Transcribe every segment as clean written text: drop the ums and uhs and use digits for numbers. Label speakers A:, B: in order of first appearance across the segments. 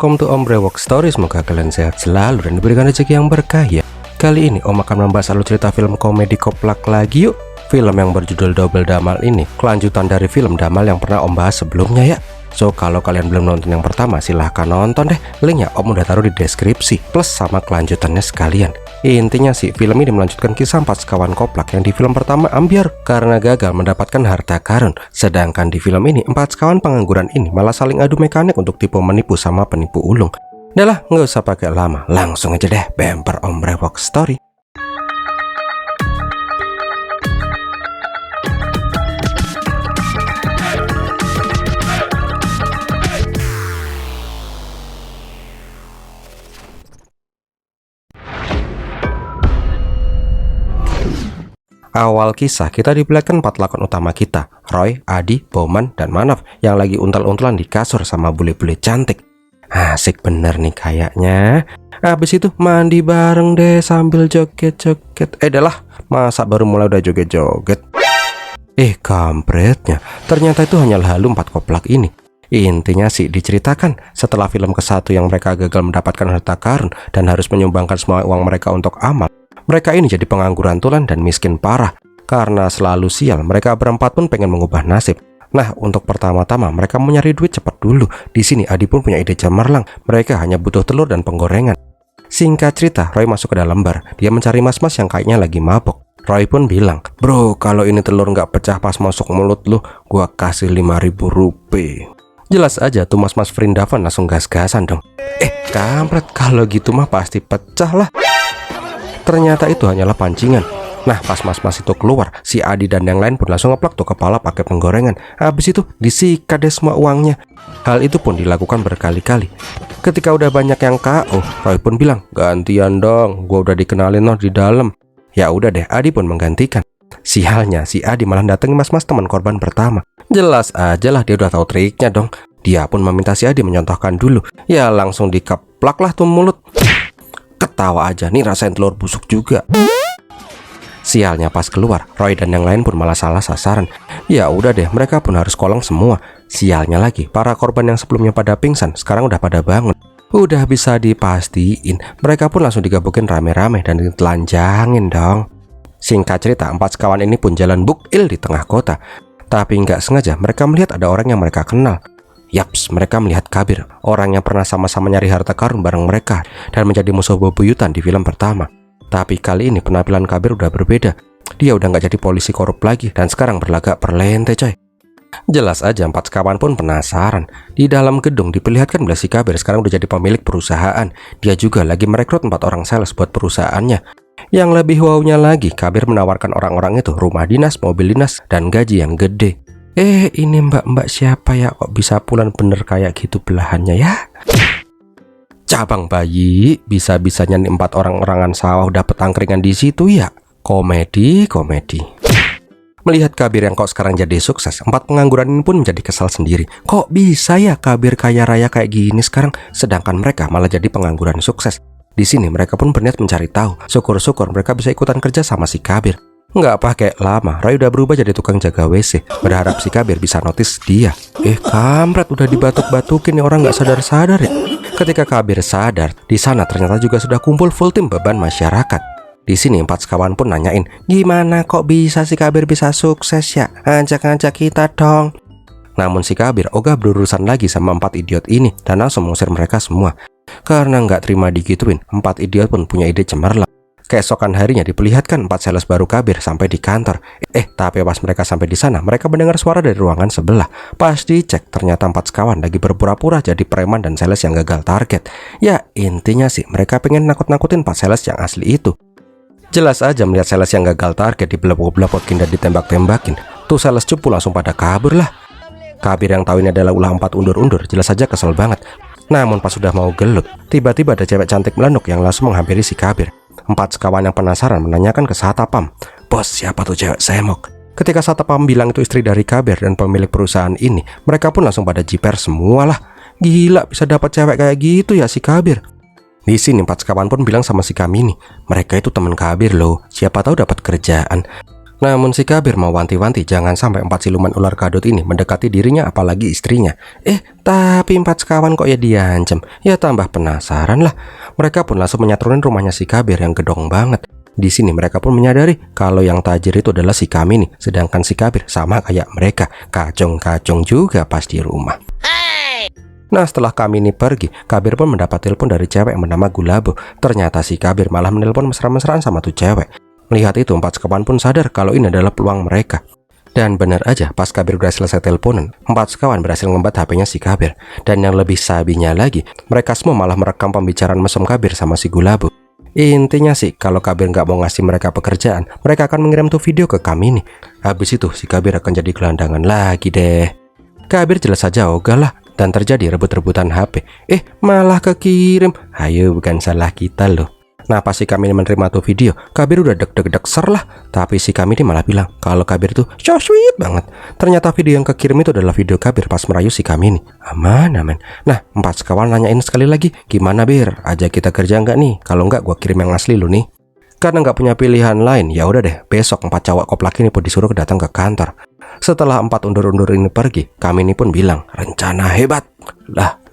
A: welcome to Om Brewok Story. Semoga kalian sehat selalu dan diberikan rezeki yang berkah ya. Kali ini Om akan membahas alur cerita film komedi koplak lagi yuk. Film yang berjudul Double Damal ini kelanjutan dari film Damal yang pernah Om bahas sebelumnya ya. So kalau kalian belum nonton yang pertama silahkan nonton deh. Linknya Om udah taruh di deskripsi plus sama kelanjutannya sekalian. Intinya sih film ini melanjutkan kisah 4 sekawan koplak yang di film pertama ambyar karena gagal mendapatkan harta karun. Sedangkan di film ini 4 sekawan pengangguran ini malah saling adu mekanik untuk tipu menipu sama penipu ulung. Udah lah, nggak usah pakai lama, langsung aja deh bemper Om Brewok Story. Awal kisah kita diperlihatkan 4 lakon utama kita, Roy, Adi, Bowman, dan Manaf yang lagi untal-untalan di kasur sama bule-bule cantik. Asik bener nih kayaknya. Habis itu mandi bareng deh sambil joget-joget. Dah lah, masa baru mulai udah joget-joget? Kampretnya, ternyata itu hanyalah halu 4 koplak ini. Intinya sih diceritakan setelah film ke-1 yang mereka gagal mendapatkan harta karun dan harus menyumbangkan semua uang mereka untuk amal. Mereka ini jadi pengangguran tulen dan miskin parah. Karena selalu sial, mereka berempat pun pengen mengubah nasib. Nah, untuk pertama-tama mereka mau nyari duit cepat dulu. Di sini Adi pun punya ide cemerlang. Mereka hanya butuh telur dan penggorengan. Singkat cerita, Roy masuk ke dalam bar. Dia mencari mas-mas yang kayaknya lagi mabok. Roy pun bilang, "Bro, kalau ini telur nggak pecah pas masuk mulut lu, gua kasih 5.000 rupiah." Jelas aja tuh mas-mas Vrindavan langsung gas-gasan dong. Kampret, kalau gitu mah pasti pecah lah. Ternyata itu hanyalah pancingan. Nah, pas mas-mas itu keluar, si Adi dan yang lain pun langsung ngeplak tuh kepala pakai penggorengan. Habis itu disikat deh semua uangnya. Hal itu pun dilakukan berkali-kali. Ketika udah banyak yang KO, Roy pun bilang, "Gantian dong, gua udah dikenalin loh di dalam." Ya udah deh, Adi pun menggantikan. Sialnya, si Adi malah datengin mas-mas teman korban pertama. Jelas aja lah dia udah tahu triknya dong. Dia pun meminta si Adi menyontohkan dulu. Ya langsung dikeplak lah tuh mulut. Ketawa aja nih, rasain telur busuk juga. Sialnya pas keluar, Roy dan yang lain pun malah salah sasaran. Ya udah deh, mereka pun harus kolong semua. Sialnya lagi, para korban yang sebelumnya pada pingsan sekarang udah pada bangun. Udah bisa dipastiin, mereka pun langsung digabukin rame-rame dan ditelanjangin dong. Singkat cerita, 4 sekawan ini pun jalan bukil di tengah kota. Tapi nggak sengaja mereka melihat ada orang yang mereka kenal. Yaps, mereka melihat Kabir, orang yang pernah sama-sama nyari harta karun bareng mereka dan menjadi musuh bebuyutan di film pertama. Tapi kali ini penampilan Kabir udah berbeda. Dia udah nggak jadi polisi korup lagi dan sekarang berlagak perlente coy. Jelas aja 4 sekawan pun penasaran. Di dalam gedung diperlihatkan bila si Kabir sekarang udah jadi pemilik perusahaan. Dia juga lagi merekrut 4 orang sales buat perusahaannya. Yang lebih wownya lagi, Kabir menawarkan orang-orang itu rumah dinas, mobil dinas, dan gaji yang gede. Ini mbak-mbak siapa ya? Kok bisa pulan bener kayak gitu belahannya ya? Cabang bayi, bisa-bisanya nih 4 orang-orangan sawah dapet angkringan di situ ya? Komedi. Melihat Kabir yang kok sekarang jadi sukses, 4 pengangguran ini pun menjadi kesal sendiri. Kok bisa ya Kabir kaya raya kayak gini sekarang, sedangkan mereka malah jadi pengangguran sukses? Di sini mereka pun berniat mencari tahu. Syukur-syukur mereka bisa ikutan kerja sama si Kabir. Nggak pakai lama, Roy udah berubah jadi tukang jaga WC, berharap si Kabir bisa notice dia. Kampret, udah dibatuk-batukin nih orang nggak sadar-sadar ya. Ketika Kabir sadar, di sana ternyata juga sudah kumpul full tim beban masyarakat. Di sini 4 sekawan pun nanyain, "Gimana kok bisa si Kabir bisa sukses ya? Ajak-ajak kita dong." Namun si Kabir ogah berurusan lagi sama 4 idiot ini dan langsung mengusir mereka semua. Karena nggak terima digituin, 4 idiot pun punya ide cemerlang. Keesokan harinya diperlihatkan 4 sales baru Kabir sampai di kantor. Tapi pas mereka sampai di sana, mereka mendengar suara dari ruangan sebelah. Pas dicek, ternyata 4 sekawan lagi berpura-pura jadi preman dan sales yang gagal target. Ya intinya sih mereka pengen nakut-nakutin 4 sales yang asli itu. Jelas aja melihat sales yang gagal target dibelapot-belapotin dan ditembak-tembakin. Tuh sales cupu langsung pada kabur lah. Kabir yang tahu ini adalah ulah 4 undur-undur, jelas saja kesel banget. Namun pas sudah mau gelut, tiba-tiba ada cewek cantik melanduk yang langsung menghampiri si Kabir. 4 sekawan yang penasaran menanyakan ke Satpam, "Bos, siapa tuh cewek semok?" Ketika Satpam bilang itu istri dari Kabir dan pemilik perusahaan ini, mereka pun langsung pada jiper semua lah. Gila, bisa dapat cewek kayak gitu ya si Kabir. Di sini 4 sekawan pun bilang sama si Kamini, mereka itu teman Kabir loh, siapa tahu dapat kerjaan. Namun si Kabir mau wanti-wanti jangan sampai 4 siluman ular kadut ini mendekati dirinya apalagi istrinya. Tapi 4 sekawan kok ya diancam. Ya tambah penasaran lah. Mereka pun langsung menyatrunin rumahnya si Kabir yang gedong banget. Di sini mereka pun menyadari kalau yang tajir itu adalah si Kamini, sedangkan si Kabir sama kayak mereka, kacung-kacung juga pas di rumah. Nah, setelah Kamini pergi, Kabir pun mendapat telepon dari cewek yang bernama Gulabo. Ternyata si Kabir malah menelpon mesra-mesraan sama tuh cewek. Melihat itu, 4 sekawan pun sadar kalau ini adalah peluang mereka. Dan benar aja, pas Kabir udah selesai teleponan, 4 sekawan berhasil ngembat HP-nya si Kabir. Dan yang lebih sabinya lagi, mereka semua malah merekam pembicaraan mesum Kabir sama si Gulabo. Intinya sih, kalau Kabir nggak mau ngasih mereka pekerjaan, mereka akan mengirim tuh video ke kami nih. Habis itu, si Kabir akan jadi gelandangan lagi deh. Kabir jelas saja ogah lah, dan terjadi rebut-rebutan HP. Malah kekirim. Ayo, bukan salah kita loh. Nah, pas si Kamini menerima tuh video, Kabir udah deg-deg ser lah. Tapi si Kamini malah bilang kalau Kabir tuh so sweet banget. Ternyata video yang kekirim itu adalah video Kabir pas merayu si Kamini. Aman. Nah, 4 sekawan nanyain sekali lagi, gimana Bir? Ajak kita kerja nggak nih? Kalau nggak, gua kirim yang asli lu nih. Karena nggak punya pilihan lain, ya udah deh. Besok 4 cowok koplak ini pun disuruh datang ke kantor. Setelah 4 undur-undur ini pergi, Kamini pun bilang, rencana hebat. Lah,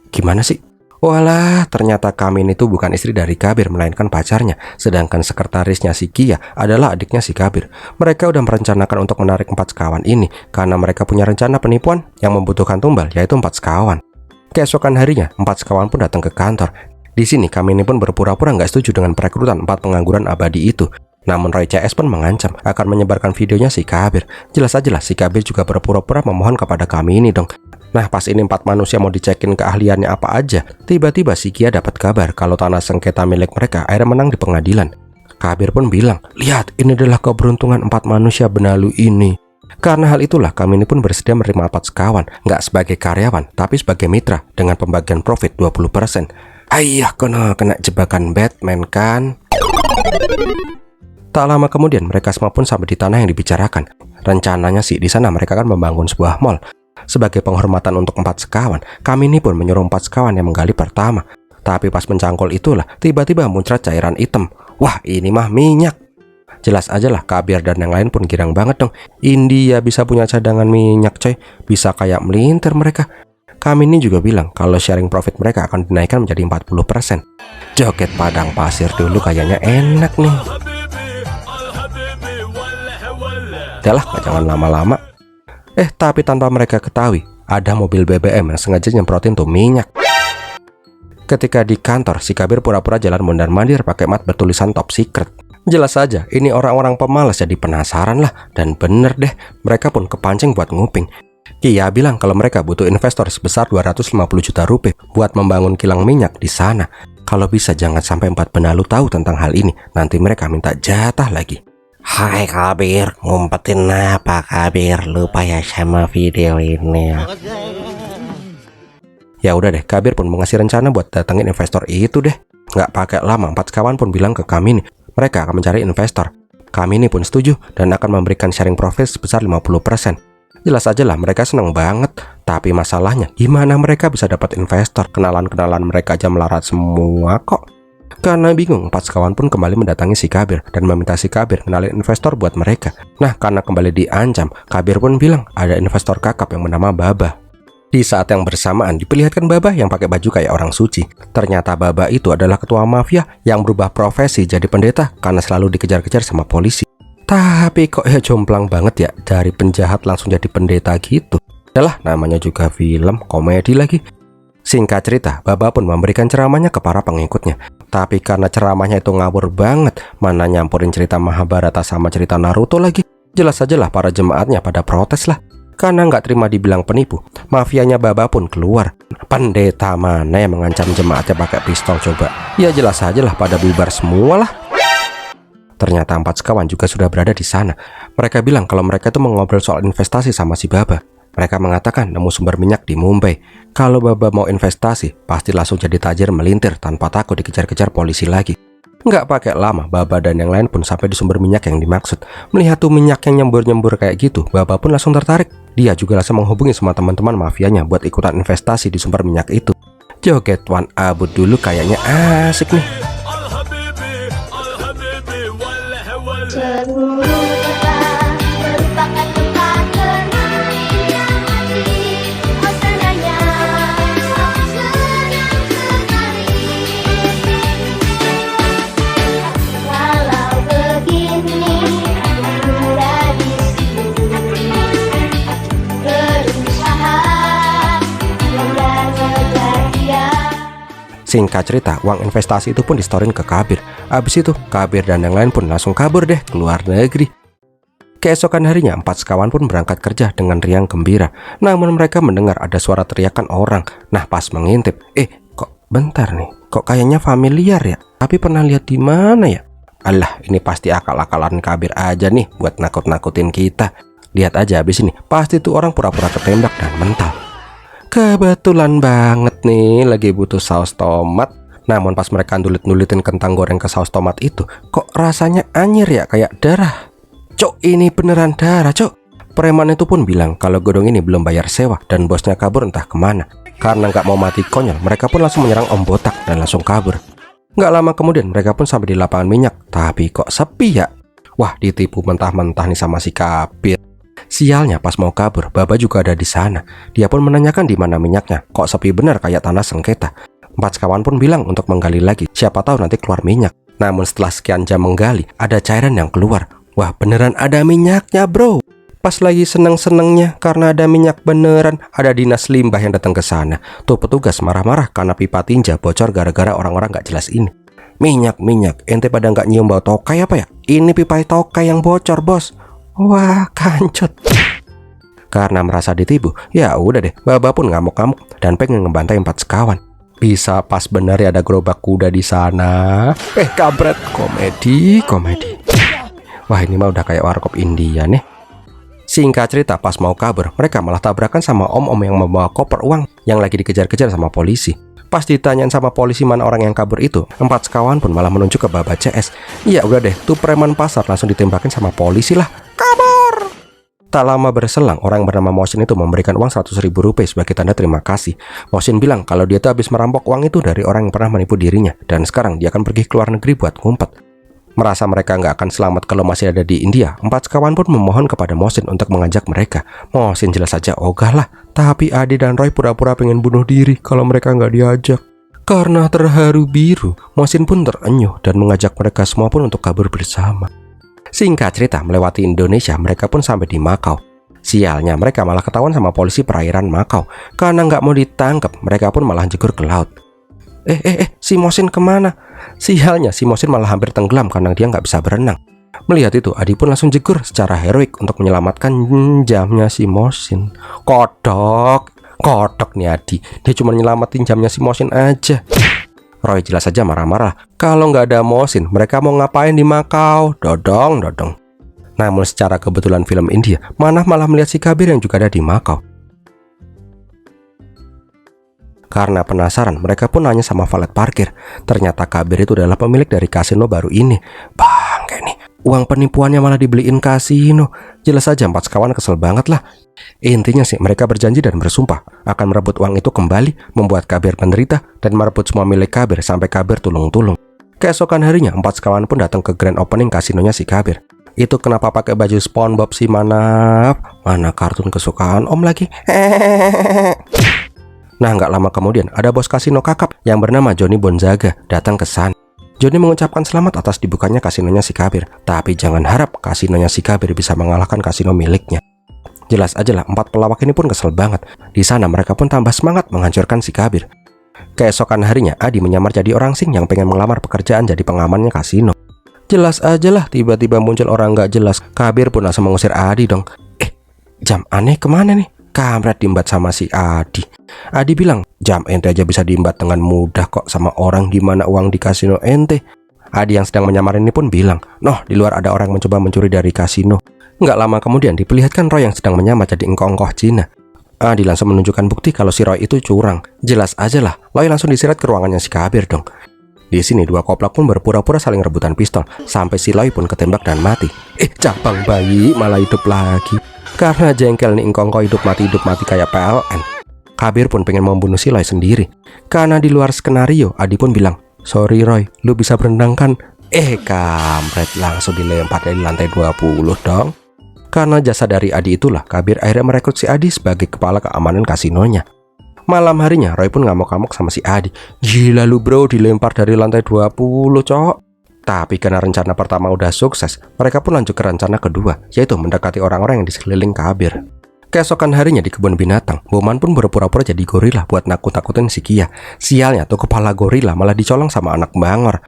A: gimana sih? Walah, ternyata Kamini itu bukan istri dari Kabir, melainkan pacarnya. Sedangkan sekretarisnya si Kia adalah adiknya si Kabir. Mereka udah merencanakan untuk menarik 4 sekawan ini karena mereka punya rencana penipuan yang membutuhkan tumbal, yaitu 4 sekawan. Keesokan harinya, 4 sekawan pun datang ke kantor. Di sini Kamini pun berpura-pura nggak setuju dengan perekrutan 4 pengangguran abadi itu. Namun Roy CS pun mengancam akan menyebarkan videonya si Kabir. Jelas aja lah si Kabir juga berpura-pura memohon kepada Kamini dong. Nah, pas ini 4 manusia mau dicekin keahliannya apa aja, tiba-tiba si Kia dapat kabar kalau tanah sengketa milik mereka akhirnya menang di pengadilan. Kabir pun bilang, lihat, ini adalah keberuntungan 4 manusia benalu ini. Karena hal itulah Kamini pun bersedia menerima 4 sekawan, nggak sebagai karyawan, tapi sebagai mitra dengan pembagian profit 20%. Ayah, kena jebakan Batman kan? Tak lama kemudian mereka semua pun sampai di tanah yang dibicarakan. Rencananya sih di sana mereka akan membangun sebuah mall. Sebagai penghormatan untuk 4 sekawan, Kamini pun menyuruh 4 sekawan yang menggali pertama. Tapi pas mencangkul itulah, tiba-tiba muncrat cairan hitam. Wah, ini mah minyak. Jelas aja lah, Kabir dan yang lain pun girang banget dong. India bisa punya cadangan minyak coy, bisa kayak melintir mereka. Kamini juga bilang kalau sharing profit mereka akan dinaikkan menjadi 40%. Joget padang pasir dulu kayaknya enak nih. Udahlah, jangan lama-lama. Tapi tanpa mereka ketahui, ada mobil BBM yang sengaja nyemprotin tuh minyak. Ketika di kantor, si Kabir pura-pura jalan mondar-mandir pakai mat bertulisan top secret. Jelas saja, ini orang-orang pemalas jadi penasaran lah. Dan bener deh, mereka pun kepancing buat nguping. Kia bilang kalau mereka butuh investor sebesar 250 juta rupiah buat membangun kilang minyak di sana. Kalau bisa jangan sampai 4 benalu tahu tentang hal ini, nanti mereka minta jatah lagi. Hai Kabir, ngumpetin apa Kabir? Lupa ya sama video ini. Ya udah deh, Kabir pun mengasih rencana buat datengin investor itu deh. Nggak pakai lama, 4 sekawan pun bilang ke Kamini, mereka akan mencari investor. Kamini pun setuju dan akan memberikan sharing profit sebesar 50%. Jelas aja lah mereka seneng banget. Tapi masalahnya, gimana mereka bisa dapat investor? Kenalan-kenalan mereka aja melarat semua kok. Karena bingung, 4 sekawan pun kembali mendatangi si Kabir dan meminta si Kabir kenalin investor buat mereka. Nah, karena kembali diancam, Kabir pun bilang ada investor kakap yang bernama Baba. Di saat yang bersamaan diperlihatkan Baba yang pakai baju kayak orang suci. Ternyata Baba itu adalah ketua mafia yang berubah profesi jadi pendeta karena selalu dikejar-kejar sama polisi. Tapi kok ya jomplang banget ya, dari penjahat langsung jadi pendeta gitu. Yalah, namanya juga film, komedi lagi. Singkat cerita, Baba pun memberikan ceramahnya ke para pengikutnya. Tapi karena ceramahnya itu ngawur banget, mana nyampurin cerita Mahabharata sama cerita Naruto lagi. Jelas saja lah para jemaatnya pada protes lah. Karena nggak terima dibilang penipu, mafianya Baba pun keluar. Pendeta mana yang mengancam jemaatnya pakai pistol coba? Ya jelas saja lah pada bubar semua lah. Ternyata 4 sekawan juga sudah berada di sana. Mereka bilang kalau mereka itu mengobrol soal investasi sama si Baba. Mereka mengatakan nemu sumber minyak di Mumbai. Kalau Baba mau investasi, pasti langsung jadi tajir melintir tanpa takut dikejar-kejar polisi lagi. Nggak pakai lama, Baba dan yang lain pun sampai di sumber minyak yang dimaksud. Melihat tuh minyak yang nyembur-nyembur kayak gitu, Baba pun langsung tertarik. Dia juga langsung menghubungi semua teman-teman mafianya buat ikutan investasi di sumber minyak itu. Joget Wan Abud dulu kayaknya asik nih. Singkat cerita, uang investasi itu pun distorin ke Kabir. Abis itu, Kabir dan yang lain pun langsung kabur deh ke luar negeri. Keesokan harinya, 4 sekawan pun berangkat kerja dengan riang gembira. Namun mereka mendengar ada suara teriakan orang. Nah, pas mengintip, kok bentar nih, kok kayaknya familiar ya? Tapi pernah lihat di mana ya? Alah, ini pasti akal-akalan Kabir aja nih buat nakut-nakutin kita. Lihat aja abis ini, pasti tuh orang pura-pura ketembak dan mental. Kebetulan banget nih, lagi butuh saus tomat. Namun pas mereka nulit-nulitin kentang goreng ke saus tomat itu, kok rasanya anyir ya, kayak darah. Cok, ini beneran darah, cok. Preman itu pun bilang kalau godong ini belum bayar sewa dan bosnya kabur entah kemana. Karena nggak mau mati konyol, mereka pun langsung menyerang Om Botak dan langsung kabur. Nggak lama kemudian mereka pun sampai di lapangan minyak, tapi kok sepi ya? Wah, ditipu mentah-mentah nih sama si Kabir. Sialnya pas mau kabur, Baba juga ada di sana. Dia pun menanyakan di mana minyaknya. Kok sepi benar kayak tanah sengketa. 4 sekawan pun bilang untuk menggali lagi. Siapa tahu nanti keluar minyak. Namun setelah sekian jam menggali, ada cairan yang keluar. Wah, beneran ada minyaknya, bro. Pas lagi seneng-senengnya karena ada minyak beneran, ada dinas limbah yang datang ke sana. Tuh petugas marah-marah karena pipa tinja bocor gara-gara orang-orang gak jelas ini. Minyak, ente pada gak nyium bau tokai apa ya? Ini pipa tokai yang bocor, bos. Wah, kancut. Karena merasa ditipu, ya udah deh, Baba pun ngamuk-ngamuk dan pengen ngebantai 4 sekawan. Bisa pas bener ya ada gerobak kuda di sana. Kampret, komedi. Wah, ini mah udah kayak warkop India nih. Singkat cerita, pas mau kabur, mereka malah tabrakan sama om-om yang membawa koper uang yang lagi dikejar-kejar sama polisi. Pas ditanyain sama polisi mana orang yang kabur itu, 4 sekawan pun malah menunjuk ke Baba CS. Ya udah deh, tuh preman pasar langsung ditembakin sama polisi lah. Kabur! Tak lama berselang, orang bernama Mohsin itu memberikan uang 100.000 rupiah sebagai tanda terima kasih. Mohsin bilang kalau dia tuh habis merampok uang itu dari orang yang pernah menipu dirinya, dan sekarang dia akan pergi ke luar negeri buat ngumpet. Merasa mereka nggak akan selamat kalau masih ada di India, 4 sekawan pun memohon kepada Mohsin untuk mengajak mereka. Mohsin jelas saja ogah lah, tapi Adi dan Roy pura-pura pengen bunuh diri kalau mereka nggak diajak. Karena terharu biru, Mohsin pun terenyuh dan mengajak mereka semua pun untuk kabur bersama. Singkat cerita, melewati Indonesia, mereka pun sampai di Makau. Sialnya, mereka malah ketahuan sama polisi perairan Makau. Karena nggak mau ditangkap, mereka pun malah jegur ke laut. Si Mohsin kemana? Sialnya, si Mohsin malah hampir tenggelam karena dia nggak bisa berenang. Melihat itu, Adi pun langsung jegur secara heroik untuk menyelamatkan jamnya si Mohsin. Kodok nih Adi, dia cuma nyelamatin jamnya si Mohsin aja. Roy jelas saja marah-marah. Kalau nggak ada Mohsin, mereka mau ngapain di Makau? Dodong. Namun secara kebetulan film India, malah melihat si Kabir yang juga ada di Makau. Karena penasaran, mereka pun nanya sama valet parkir. Ternyata Kabir itu adalah pemilik dari kasino baru ini. Bangke nih, uang penipuannya malah dibeliin kasino. Jelas saja 4 sekawan kesel banget lah. Intinya sih, mereka berjanji dan bersumpah akan merebut uang itu kembali, membuat Kabir menderita, dan merebut semua milik Kabir sampai Kabir tulung-tulung. Keesokan harinya, 4 sekawan pun datang ke grand opening kasinonya si Kabir. Itu kenapa pakai baju SpongeBob sih, mana kartun kesukaan Om lagi. Nah, nggak lama kemudian ada bos kasino kakap yang bernama Johnny Bonzaga datang ke sana. Johnny mengucapkan selamat atas dibukanya kasinonya si Kabir, tapi jangan harap kasinonya si Kabir bisa mengalahkan kasino miliknya. Jelas aja lah, 4 pelawak ini pun kesel banget. Di sana mereka pun tambah semangat menghancurkan si Kabir. Keesokan harinya, Adi menyamar jadi orang sing yang pengen melamar pekerjaan jadi pengamannya kasino. Jelas aja lah, tiba-tiba muncul orang nggak jelas. Kabir pun langsung mengusir Adi dong. Jam aneh kemana nih? Kampret diembat sama si Adi. Adi bilang, jam ente aja bisa diembat dengan mudah kok sama orang, gimana uang di kasino ente? Adi yang sedang menyamar ini pun bilang, noh, di luar ada orang mencoba mencuri dari kasino. Nggak lama kemudian diperlihatkan Roy yang sedang menyamar jadi engkoh-engkoh Cina. Adi langsung menunjukkan bukti kalau si Roy itu curang. Jelas aja lah, Roy langsung diseret ke ruangannya si Kabir dong. Di sini 2 koplak pun berpura-pura saling rebutan pistol, sampai si Roy pun ketembak dan mati. Cabang bayi malah hidup lagi. Karena jengkel nih engkongko hidup mati kayak PLN. Kabir pun pengen membunuh si Roy sendiri. Karena di luar skenario, Adi pun bilang, sorry Roy, lu bisa berenang kan? Kampret, langsung dilempar dari lantai 20 dong. Karena jasa dari Adi itulah, Kabir akhirnya merekrut si Adi sebagai kepala keamanan kasinonya. Malam harinya, Roy pun ngamuk-ngamuk sama si Adi. Gila lu bro, dilempar dari lantai 20 cok. Tapi karena rencana pertama udah sukses, mereka pun lanjut ke rencana kedua, yaitu mendekati orang-orang yang di sekeliling Kabir. Keesokan harinya di kebun binatang, Bowman pun berpura-pura jadi gorila buat nakut-nakutin si Kia. Sialnya tuh kepala gorila malah dicolong sama anak bangor.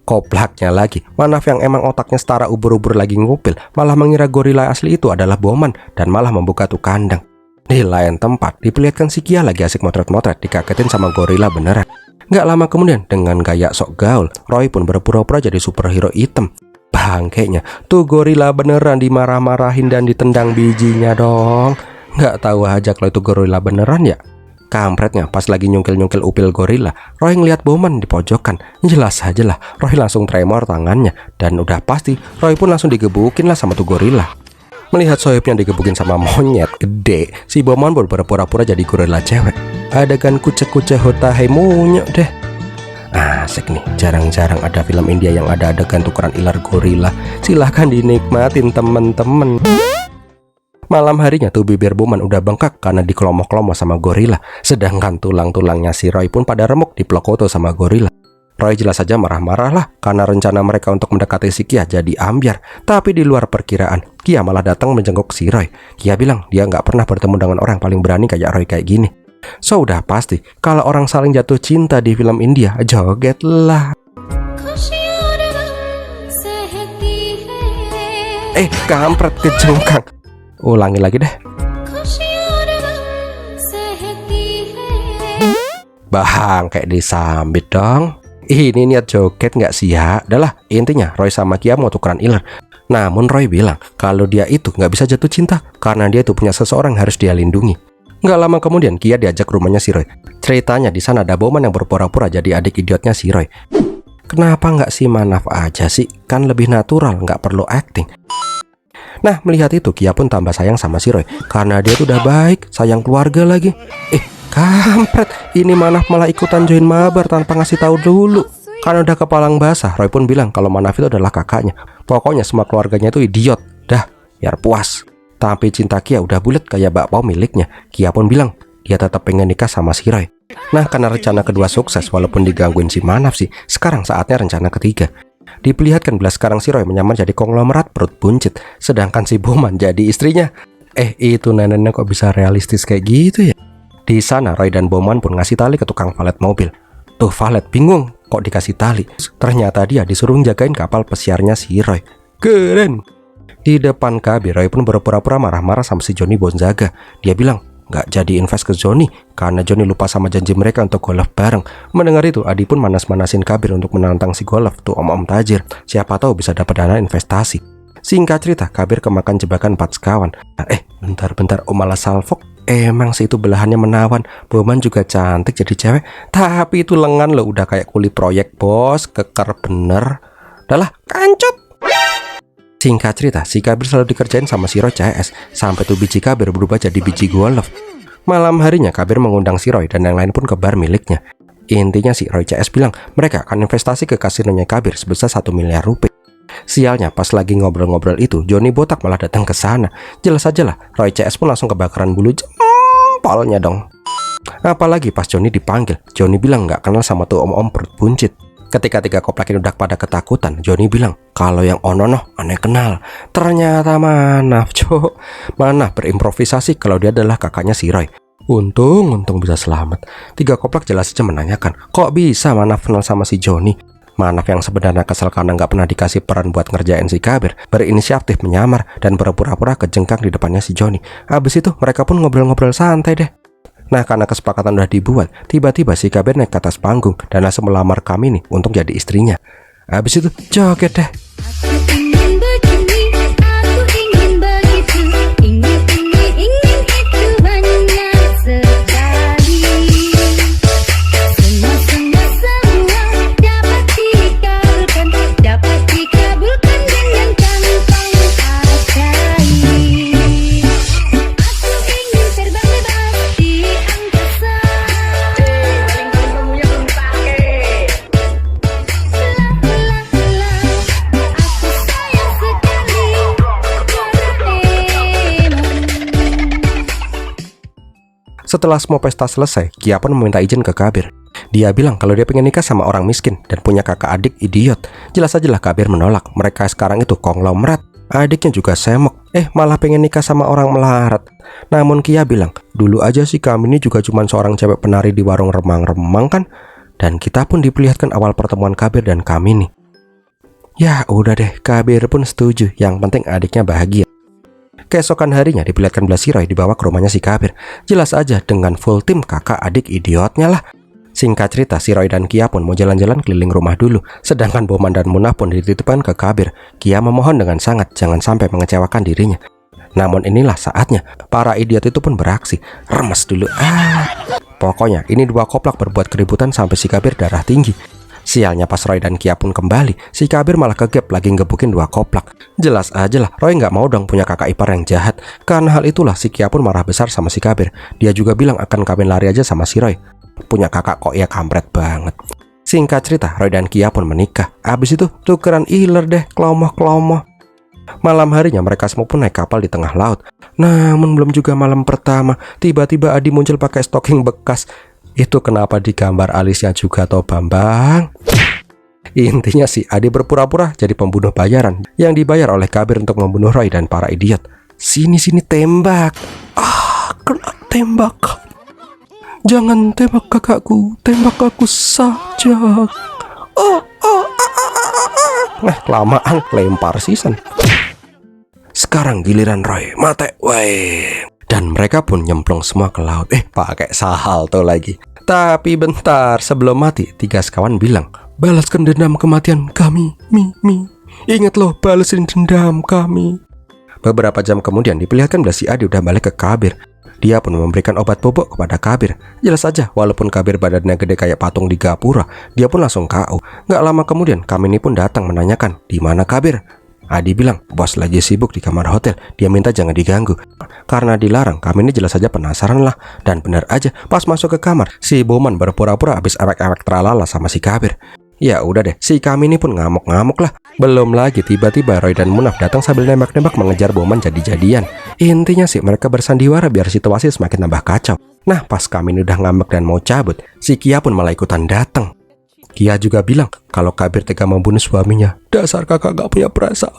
A: Koplaknya lagi, Manaf yang emang otaknya setara ubur-ubur lagi ngupil, malah mengira gorila asli itu adalah Bowman dan malah membuka tuh kandang. Di lain tempat, diperlihatkan si Kia lagi asik motret-motret dikagetin sama gorila beneran. Gak lama kemudian, dengan gaya sok gaul, Roy pun berpura-pura jadi superhero hitam. Bangkainya, tuh gorila beneran dimarah-marahin dan ditendang bijinya dong. Gak tahu aja kalau itu gorila beneran ya. Kampretnya, pas lagi nyungkil-nyungkil upil gorila, Roy ngeliat Bowman di pojokan. Jelas aja lah, Roy langsung tremor tangannya. Dan udah pasti, Roy pun langsung digebukin lah sama tuh gorila. Melihat sohibnya digebukin sama monyet gede, si Bowman pun berpura-pura jadi gorila cewek. Adegan kucek-kucek hotahe monyet deh. Asik nih, jarang-jarang ada film India yang ada adegan tukeran ilar gorila. Silahkan dinikmatin temen-temen. Malam harinya tuh bibir Bowman udah bengkak karena dikelomoh-kelomoh sama gorila. Sedangkan tulang-tulangnya si Roy pun pada remuk di Plokoto sama gorila. Roy jelas saja marah-marah lah karena rencana mereka untuk mendekati si Kia jadi ambyar. Tapi di luar perkiraan, Kia malah datang menjenguk si Roy. Kia bilang dia nggak pernah bertemu dengan orang paling berani kayak Roy kayak gini. So udah pasti, kalau orang saling jatuh cinta di film India, joget lah. Kampret kejengkang. Ulangi lagi deh. Bahang kayak disambit dong. Ini niat joget nggak sih ya? Udahlah, intinya Roy sama Kia mau tukeran iler. Namun Roy bilang kalau dia itu nggak bisa jatuh cinta karena dia itu punya seseorang yang harus dia lindungi. Nggak lama kemudian Kia diajak ke rumahnya si Roy. Ceritanya di sana ada Bowman yang berpura-pura jadi adik idiotnya si Roy. Kenapa nggak si Manaf aja sih? Kan lebih natural, nggak perlu acting. Nah, melihat itu Kia pun tambah sayang sama si Roy karena dia tuh udah baik, sayang keluarga lagi. Kampret, ini Manaf malah ikutan join mabar tanpa ngasih tahu dulu. Karena udah kepalang basah, Roy pun bilang kalau Manaf itu adalah kakaknya. Pokoknya semua keluarganya itu idiot. Dah, biar puas. Tapi cinta Kia udah bulat kayak bakpao miliknya. Kia pun bilang dia tetap pengen nikah sama si Roy. Nah, karena rencana kedua sukses walaupun digangguin si Manaf sih, sekarang saatnya rencana ketiga. Diperlihatkan bila sekarang si Roy menyamar jadi konglomerat perut buncit, sedangkan si Bowman jadi istrinya. Itu neneknya kok bisa realistis kayak gitu ya? Di sana Roy dan Bowman pun ngasih tali ke tukang valet mobil. Tuh valet bingung kok dikasih tali. Ternyata dia disuruh jagain kapal pesiarnya si Roy. Keren. Di depan Kabir, Roy pun berpura-pura marah-marah sama si Johnny Gonzaga. Dia bilang nggak jadi invest ke Johnny karena Johnny lupa sama janji mereka untuk golf bareng. Mendengar itu, Adi pun manas-manasin Kabir untuk menantang si golf tuh om-om tajir. Siapa tahu bisa dapat dana investasi. Singkat cerita, Kabir kemakan jebakan 4 sekawan. Bentar, om malah salfok. Emang sih itu belahannya menawan. Bowman juga cantik jadi cewek. Tapi itu lengan lo udah kayak kulit proyek bos, keker bener. Udahlah, kancut. Singkat cerita, si Kabir selalu dikerjain sama si Roy CS sampai tuh biji Kabir berubah jadi biji golf. Malam harinya Kabir mengundang si Roy dan yang lain pun ke bar miliknya. Intinya si Roy CS bilang mereka akan investasi ke kasinonya Kabir sebesar 1 miliar rupiah. Sialnya pas lagi ngobrol-ngobrol itu, Johnny botak malah datang ke sana. Jelas aja lah, Roy CS pun langsung kebakaran bulu jempolnya dong. Apalagi pas Johnny dipanggil, Johnny bilang nggak kenal sama tuh om-om perut buncit. Ketika 3 koplak ini udah pada ketakutan, Johnny bilang kalau yang ononoh aneh kenal. Ternyata Manaf, cok. Manaf berimprovisasi kalau dia adalah kakaknya si Roy. Untung bisa selamat. 3 koplak jelas saja menanyakan, kok bisa Manaf kenal sama si Johnny? Manaf yang sebenarnya kesel karena nggak pernah dikasih peran buat ngerjain si Kabir, berinisiatif menyamar dan berpura-pura kejengkang di depannya si Johnny. Habis itu mereka pun ngobrol-ngobrol santai deh. Nah, karena kesepakatan udah dibuat, tiba-tiba si Kabir naik ke atas panggung dan langsung melamar kami nih untuk jadi istrinya. Habis itu joget deh. Setelah semua pesta selesai, Kia pun meminta izin ke Kabir. Dia bilang kalau dia pengen nikah sama orang miskin dan punya kakak adik idiot. Jelas aja lah Kabir menolak. Mereka sekarang itu konglomerat. Adiknya juga semok. malah pengen nikah sama orang melarat. Namun Kia bilang, dulu aja sih kami ini juga cuma seorang cewek penari di warung remang-remang kan. Dan kita pun diperlihatkan awal pertemuan Kabir dan kami nih. Ya udah deh, Kabir pun setuju, yang penting adiknya bahagia. Keesokan harinya diperlihatkan si Roy dibawa ke rumahnya si Kabir. Jelas aja dengan full tim kakak adik idiotnya lah. Singkat cerita, si Roy dan Kia pun mau jalan-jalan keliling rumah dulu. Sedangkan Bowman dan Munah pun dititipkan ke Kabir. Kia memohon dengan sangat jangan sampai mengecewakan dirinya. Namun inilah saatnya, para idiot itu pun beraksi. Remes dulu. Pokoknya ini dua koplak berbuat keributan sampai si Kabir darah tinggi. Sialnya pas Roy dan Kia pun kembali, si Kabir malah kegep lagi ngebukin dua koplak. Jelas aja lah, Roy nggak mau dong punya kakak ipar yang jahat. Karena hal itulah si Kia pun marah besar sama si Kabir. Dia juga bilang akan kawin lari aja sama si Roy. Punya kakak kok ya kampret banget. Singkat cerita, Roy dan Kia pun menikah. Abis itu tukeran iler deh, klomoh-klomoh. Malam harinya mereka semua pun naik kapal di tengah laut. Namun belum juga malam pertama, tiba-tiba Adi muncul pakai stocking bekas. Itu kenapa digambar alisnya juga toh Bambang? Intinya sih Adi berpura-pura jadi pembunuh bayaran yang dibayar oleh Kabir untuk membunuh Roy dan para idiot. Sini tembak. Kena tembak. Jangan tembak kakakku, tembak aku saja. Kelamaan lempar season. Sekarang giliran Roy, mate, woi. Dan mereka pun nyemplung semua ke laut. Pakai salto lagi. Tapi bentar, sebelum mati, 3 sekawan bilang, balaskan dendam kematian kami, Mi. Ingat loh, balasin dendam kami. Beberapa jam kemudian diperlihatkan si Adi udah balik ke Kabir. Dia pun memberikan obat bobok kepada Kabir. Jelas aja, walaupun Kabir badannya gede kayak patung di gapura, dia pun langsung KO. Gak lama kemudian, Kamini pun datang menanyakan, di mana Kabir? Adi bilang, bos lagi sibuk di kamar hotel. Dia minta jangan diganggu. Karena dilarang, Kamini jelas aja penasaran lah. Dan benar aja, pas masuk ke kamar, si Bowman berpura-pura habis ewek-ewek tralala sama si Kabir. Ya udah deh, si Kamini pun ngamuk-ngamuk lah. Belum lagi tiba-tiba Roy dan Munaf datang sambil nembak-nembak mengejar Bowman jadi-jadian. Intinya sih mereka bersandiwara biar situasi semakin tambah kacau. Nah pas Kamini udah ngambek dan mau cabut, si Kia pun malah ikutan datang. Kia juga bilang kalau Kabir tega membunuh suaminya. Dasar kakak gak punya perasaan.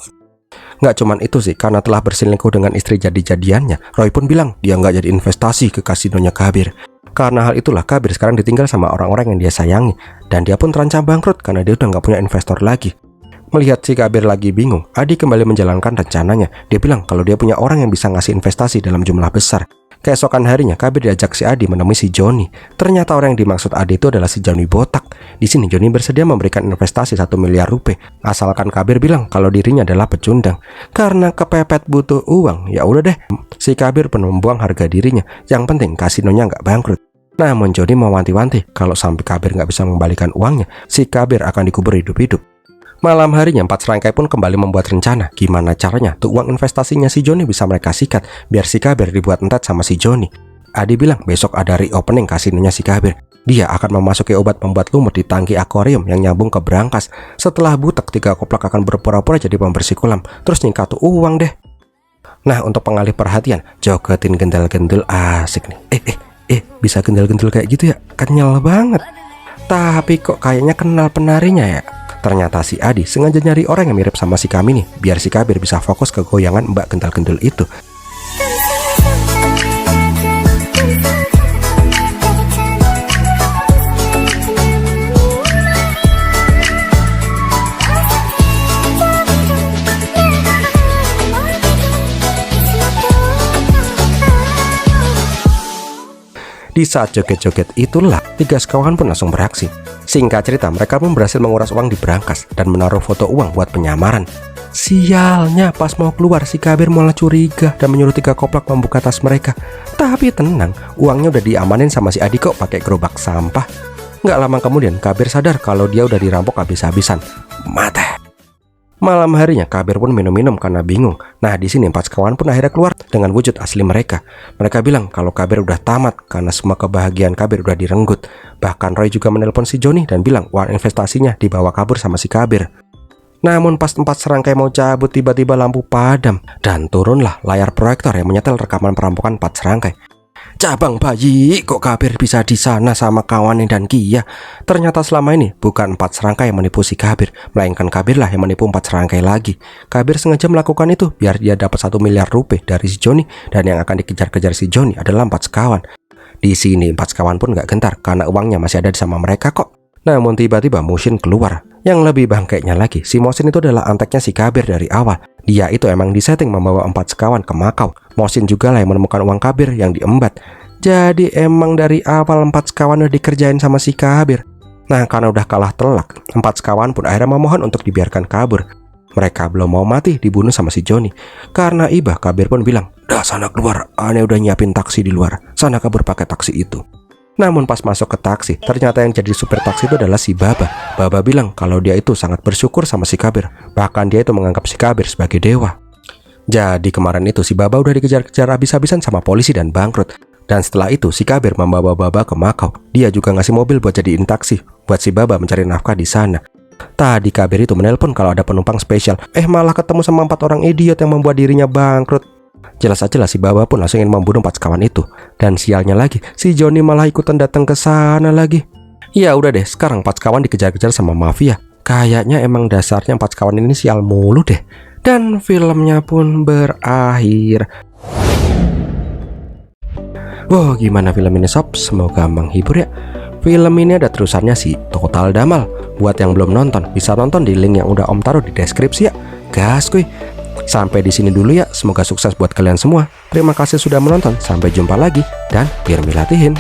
A: Gak cuman itu sih, karena telah berselingkuh dengan istri jadi-jadiannya, Roy pun bilang dia gak jadi investasi ke kasinonya Kabir. Karena hal itulah Kabir sekarang ditinggal sama orang-orang yang dia sayangi. Dan dia pun terancam bangkrut karena dia udah gak punya investor lagi. Melihat si Kabir lagi bingung, Adi kembali menjalankan rencananya. Dia bilang kalau dia punya orang yang bisa ngasih investasi dalam jumlah besar. Keesokan harinya Kabir diajak si Adi menemui si Joni. Ternyata orang yang dimaksud Adi itu adalah si Joni botak. Di sini Joni bersedia memberikan investasi 1 miliar rupiah, asalkan Kabir bilang kalau dirinya adalah pecundang. Karena kepepet butuh uang, ya udah deh. Si Kabir pun membuang harga dirinya. Yang penting kasinonya nggak bangkrut. Namun Joni mewanti-wanti kalau sampai Kabir nggak bisa mengembalikan uangnya, si Kabir akan dikubur hidup-hidup. Malam harinya 4 serangkai pun kembali membuat rencana gimana caranya tuh uang investasinya si Joni bisa mereka sikat biar si Kabir dibuat entat sama si Joni. Adi bilang besok ada reopening kasinonya si Kabir. Dia akan memasuki obat pembuat lumut di tangki akuarium yang nyambung ke brankas. Setelah butek, 3 koplak akan berpura-pura jadi pembersih kolam, terus nyingkat tuh uang deh. Nah untuk pengalih perhatian, jogetin gendal-gendul asik nih. Bisa gendal-gendul kayak gitu ya? Kenyal banget. Tapi kok kayaknya kenal penarinya ya? Ternyata si Adi sengaja nyari orang yang mirip sama si Kamini biar si Kabir bisa fokus ke goyangan mbak gendal-gendul itu. Di saat joget-joget itulah 3 sekawan pun langsung beraksi. Singkat cerita, mereka pun berhasil menguras uang di brankas dan menaruh foto uang buat penyamaran. Sialnya, pas mau keluar si Kabir malah curiga dan menyuruh 3 koplak membuka tas mereka. Tapi tenang, uangnya udah diamanin sama si Adi kok pakai gerobak sampah. Nggak lama kemudian Kabir sadar kalau dia udah dirampok habis-habisan. Mate. Malam harinya Kabir pun minum-minum karena bingung. Nah di sini 4 sekawan pun akhirnya keluar dengan wujud asli mereka. Mereka bilang kalau Kabir udah tamat karena semua kebahagiaan Kabir udah direnggut. Bahkan Roy juga menelpon si Joni dan bilang uang investasinya dibawa kabur sama si Kabir. Namun pas 4 serangkai mau cabut, tiba-tiba lampu padam dan turunlah layar proyektor yang menyetel rekaman perampokan 4 serangkai. cabang bayi, kok Kabir bisa di sana sama kawannya dan Kia? Ternyata selama ini bukan 4 serangkai yang menipu si Kabir, melainkan Kabir lah yang menipu 4 serangkai lagi. Kabir sengaja melakukan itu biar dia dapat 1 miliar rupiah dari si Joni, dan yang akan dikejar-kejar si Joni adalah 4 sekawan. Di sini 4 sekawan pun gak gentar karena uangnya masih ada sama mereka kok. Namun tiba-tiba Mushin keluar. Yang lebih bangkainya lagi, si Mushin itu adalah anteknya si Kabir dari awal. Dia itu emang disetting membawa 4 sekawan ke Makau. Mushin juga lah yang menemukan uang Kabir yang diembat. Jadi emang dari awal 4 sekawan udah dikerjain sama si Kabir. Nah, karena udah kalah telak, 4 sekawan pun akhirnya memohon untuk dibiarkan kabur. Mereka belum mau mati dibunuh sama si Joni. Karena ibah, Kabir pun bilang, "Dah sana keluar, aneh udah nyiapin taksi di luar. Sana kabur pakai taksi itu." Namun pas masuk ke taksi, ternyata yang jadi supir taksi itu adalah si Baba. Baba bilang kalau dia itu sangat bersyukur sama si Kabir. Bahkan dia itu menganggap si Kabir sebagai dewa. Jadi kemarin itu si Baba udah dikejar-kejar habis-habisan sama polisi dan bangkrut. Dan setelah itu si Kabir membawa Baba ke Makau. Dia juga ngasih mobil buat jadiin taksi buat si Baba mencari nafkah di sana. Tadi Kabir itu menelpon kalau ada penumpang spesial. Malah ketemu sama 4 orang idiot yang membuat dirinya bangkrut. Jelas aja lah si Baba pun langsung ingin membunuh 4 sekawan itu. Dan sialnya lagi, si Joni malah ikutan datang ke sana lagi. Ya udah deh, sekarang 4 sekawan dikejar-kejar sama mafia. Kayaknya emang dasarnya 4 sekawan ini sial mulu deh. Dan filmnya pun berakhir. Wow, gimana film ini sob? Semoga menghibur ya. Film ini ada terusannya sih, Total Damal. Buat yang belum nonton, bisa nonton di link yang udah Om taruh di deskripsi ya. Gas kuy. Sampai di sini dulu ya. Semoga sukses buat kalian semua. Terima kasih sudah menonton. Sampai jumpa lagi dan biar milatihin.